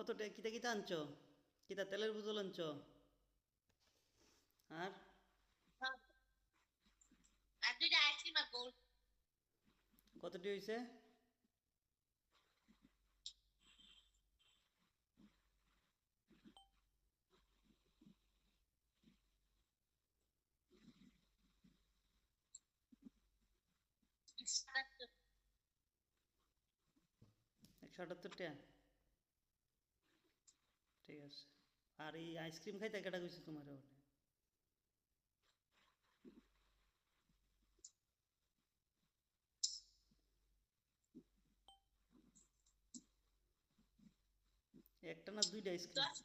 কতটা কিতা কিতা আনছো? কিতা তেলের বোতল আনছো? আর আর দুইটা আইসক্রিম আর গোল কতটি হয়েছে? সাতাত্তর। 178 টাকা। ঠিক আছে। আর এই আইসক্রিম খাইতে কেটা কইছে তোমার ওখানে? একটা না দুইটা আইসক্রিম? দশ।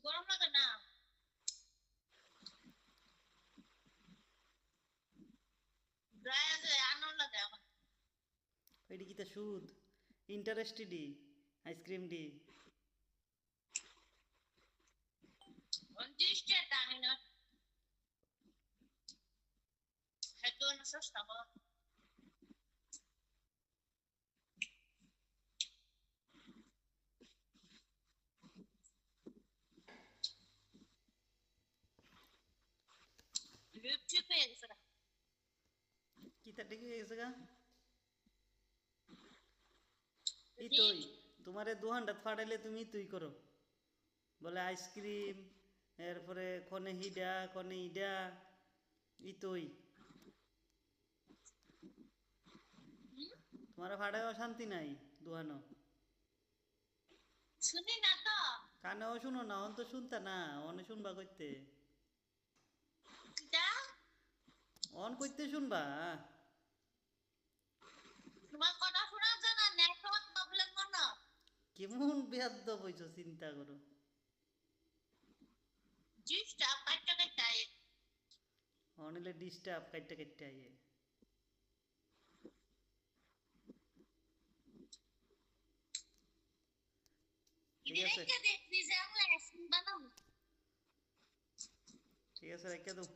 গরম লাগে না। ড্রাই আছে আনন্দ লাগে আমার। এটি কিতা সুদ? Interest D ice cream D? 29 টাকা টানি না। একদম সস্তা বল। লিপস্টিক হয়ে গেছে না। কিতা ঠিক হয়ে গেছে গা? এই তোই লিপ তোমারে দোহানটা ফাটাইলে তুমি তুই করো, বলে আইসক্রিম, এরপরে কনে হিডা কনে ইডা, ই তুই তোমার ফাটাইও শান্তি নাই দোহানো। শুনি না তো। কানেও শুনো না, অন তো শুনতা না, অনে শুনবা কইতে, কিটা অন কইতে শুনবা। তোমার কথা শোনা যায় না, নেটওয়ার্ক প্রবলেম মনে হয়। কেমন বেয়াদ্দব হইছো চিন্তা করো। ডিস্টার্ব কাটতে কাটতে অনিলে ডিস্টার্ব কাইটটা কাইটটা আইয়ে। ঠিক ইদি আছে, রেখে দে ফ্রিজে আমরা আইসক্রিম বানাবো। ঠিক আছে রেখে দাও।